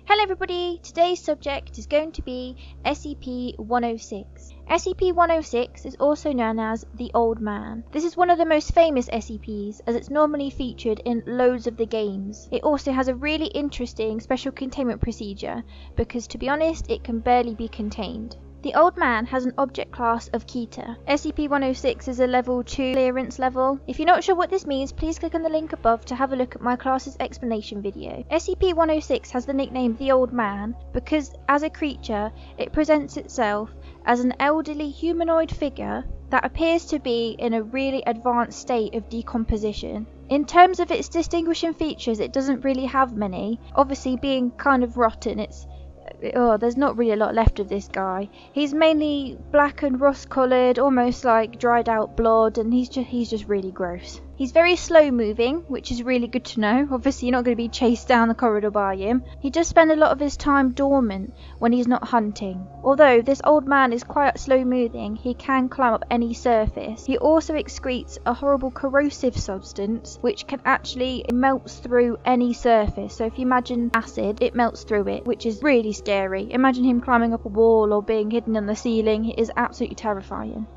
Hello everybody, today's subject is going to be SCP-106. SCP-106 is also known as the Old Man. This is one of the most famous SCPs as it's normally featured in loads of the games. It also has a really interesting special containment procedure because, to be honest, it can barely be contained. The Old Man has an object class of Keter. SCP-106 is a level 2 clearance level. If you're not sure what this means, please click on the link above to have a look at my class's explanation video. SCP-106 has the nickname the Old Man because, as a creature, it presents itself as an elderly humanoid figure that appears to be in a really advanced state of decomposition. In terms of its distinguishing features, it doesn't really have many. Obviously, being kind of rotten, there's not really a lot left of this guy. He's mainly black and rust coloured, almost like dried out blood, and he's just really gross. He's very slow moving, which is really good to know. Obviously, you're not going to be chased down the corridor by him. He does spend a lot of his time dormant when he's not hunting. Although this old man is quite slow moving, he can climb up any surface. He also excretes a horrible corrosive substance which can actually melt through any surface. So if you imagine acid, it melts through it, which is really scary. Imagine him climbing up a wall or being hidden on the ceiling. It is absolutely terrifying.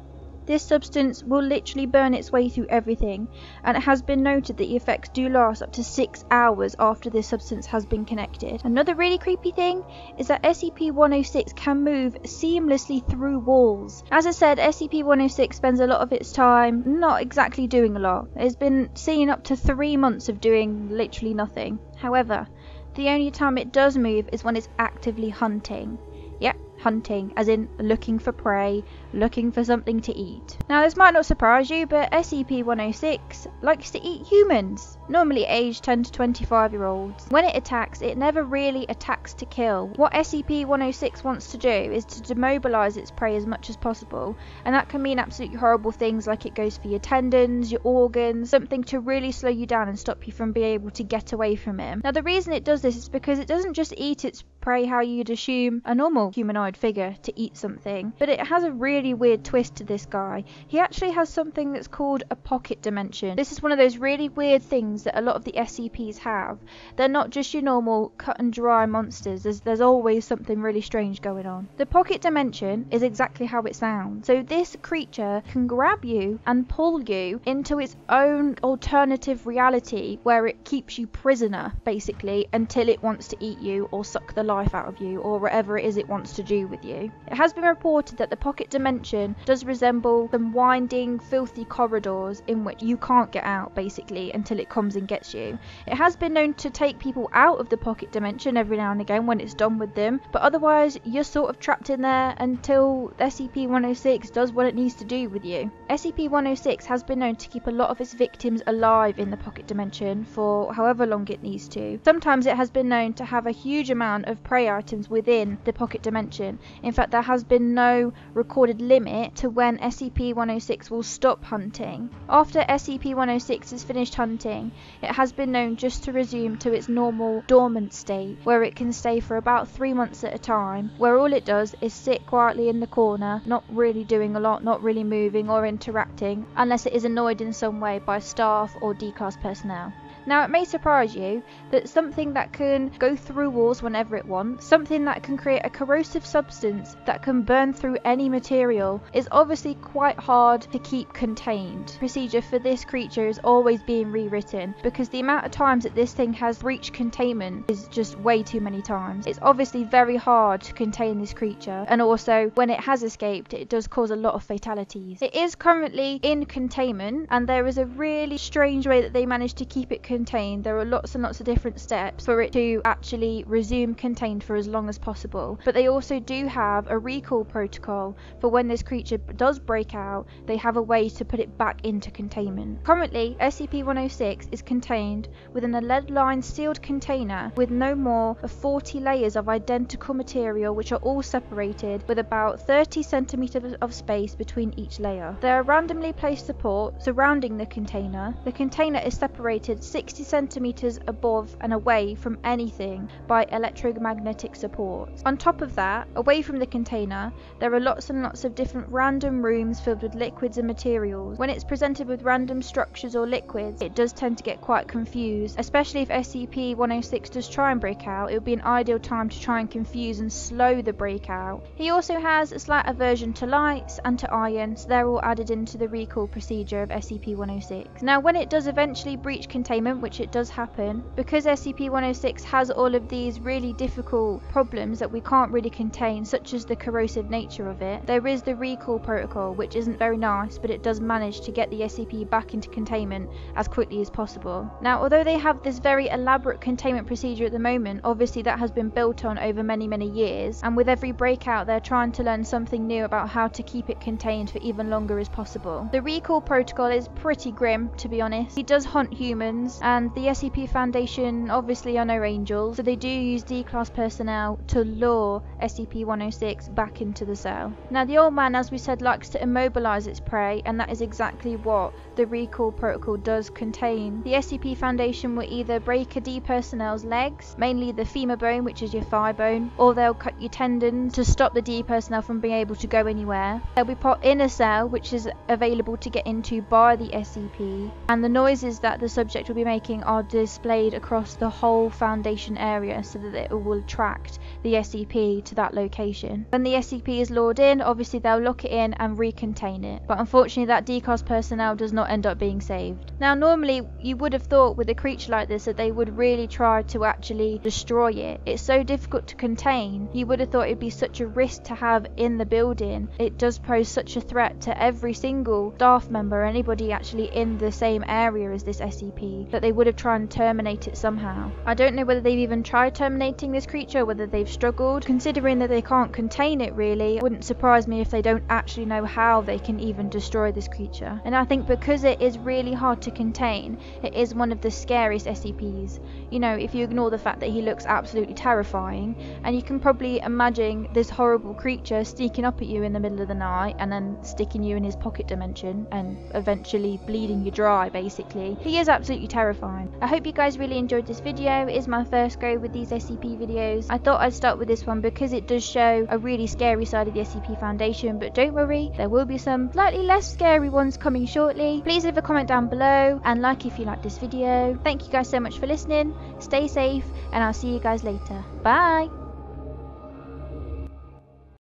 This substance will literally burn its way through everything, and it has been noted that the effects do last up to 6 hours after this substance has been connected. Another really creepy thing is that SCP-106 can move seamlessly through walls. As I said, SCP-106 spends a lot of its time not exactly doing a lot. It's been seen up to 3 months of doing literally nothing. However, the only time it does move is when it's actively hunting. Yep, hunting, as in looking for prey, looking for something to eat. Now this might not surprise you, but SCP-106 likes to eat humans, normally aged 10 to 25-year-olds. When it attacks, it never really attacks to kill. What SCP-106 wants to do is to demobilize its prey as much as possible, and that can mean absolutely horrible things like it goes for your tendons, your organs, something to really slow you down and stop you from being able to get away from him. Now the reason it does this is because it doesn't just eat its prey how you'd assume a normal humanoid figure to eat something, but it has a really weird twist to this guy. He actually has something that's called a pocket dimension. This is one of those really weird things that a lot of the SCPs have. They're not just your normal cut and dry monsters. There's always something really strange going on. The pocket dimension is exactly how it sounds. So this creature can grab you and pull you into its own alternative reality where it keeps you prisoner, basically, until it wants to eat you or suck the life out of you or whatever it is it wants to do with you. It has been reported that the pocket dimension does resemble some winding, filthy corridors in which you can't get out, basically, until it comes and gets you. It has been known to take people out of the pocket dimension every now and again when it's done with them, but otherwise you're sort of trapped in there until SCP-106 does what it needs to do with you. SCP-106 has been known to keep a lot of its victims alive in the pocket dimension for however long it needs to. Sometimes it has been known to have a huge amount of prey items within the pocket dimension. In fact, there has been no recorded limit to when SCP-106 will stop hunting. After SCP-106 is finished hunting, it has been known just to resume to its normal dormant state, where it can stay for about 3 months at a time, where all it does is sit quietly in the corner, not really doing a lot, not really moving or interacting, unless it is annoyed in some way by staff or D-class personnel. Now it may surprise you that something that can go through walls whenever it wants, something that can create a corrosive substance that can burn through any material, is obviously quite hard to keep contained. Procedure for this creature is always being rewritten because the amount of times that this thing has breached containment is just way too many times. It's obviously very hard to contain this creature, and also when it has escaped, it does cause a lot of fatalities. It is currently in containment, and there is a really strange way that they managed to keep it contained. There are lots and lots of different steps for it to actually resume contained for as long as possible, but they also do have a recall protocol for when this creature does break out. They have a way to put it back into containment. Currently, SCP-106 is contained within a lead-lined sealed container with no more of 40 layers of identical material, which are all separated with about 30 centimeters of space between each layer. There are randomly placed supports surrounding the container. The container is separated 6 60 centimeters above and away from anything by electromagnetic support. On top of that, away from the container, there are lots and lots of different random rooms filled with liquids and materials. When it's presented with random structures or liquids, it does tend to get quite confused, especially if SCP-106 does try and break out. It would be an ideal time to try and confuse and slow the breakout. He also has a slight aversion to lights and to iron, so they're all added into the recall procedure of SCP-106. Now, when it does eventually breach containment, which it does happen, because SCP-106 has all of these really difficult problems that we can't really contain, such as the corrosive nature of it, there is the recall protocol, which isn't very nice, but it does manage to get the SCP back into containment as quickly as possible. Now, although they have this very elaborate containment procedure at the moment, obviously that has been built on over many years, and with every breakout they're trying to learn something new about how to keep it contained for even longer as possible. The recall protocol is pretty grim, to be honest. He does hunt humans, and the Scpfoundation obviously are no angels, so they do use D-class personnel to lure SCP-106 back into the cell. Now, the old man, as we said, likes to immobilize its prey, and that is exactly what the recall protocol does contain. The Scpfoundation will either break a D personnel's legs, mainly the femur bone, which is your thigh bone, or they'll cut your tendons to stop the D personnel from being able to go anywhere. They'll be put in a cell which is available to get into by the SCP, and the noises that the subject will be making are displayed across the whole Foundation area so that it will attract the SCP to that location. When the SCP is lured in, obviously they'll lock it in and recontain it, but unfortunately that DCOS personnel does not end up being saved. Now, normally you would have thought with a creature like this that they would really try to actually destroy it. It's so difficult to contain. You would have thought it'd be such a risk to have in the building. It does pose such a threat to every single staff member, anybody actually in the same area as this SCP, that they would have tried and terminate it somehow. I don't know whether they've even tried terminating this creature, whether they've struggled. Considering that they can't contain it really, it wouldn't surprise me if they don't actually know how they can even destroy this creature. And I think because it is really hard to contain, it is one of the scariest SCPs. You know, if you ignore the fact that he looks absolutely terrifying, and you can probably imagine this horrible creature sneaking up at you in the middle of the night and then sticking you in his pocket dimension and eventually bleeding you dry, basically. He is absolutely terrifying. I hope you guys really enjoyed this video. It is my first go with these SCP videos. I thought I'd start with this one because it does show a really scary side of the Scpfoundation, but don't worry, there will be some slightly less scary ones coming shortly. Please leave a comment down below and like if you like this video. Thank you guys so much for listening. Stay safe, and I'll see you guys later. Bye!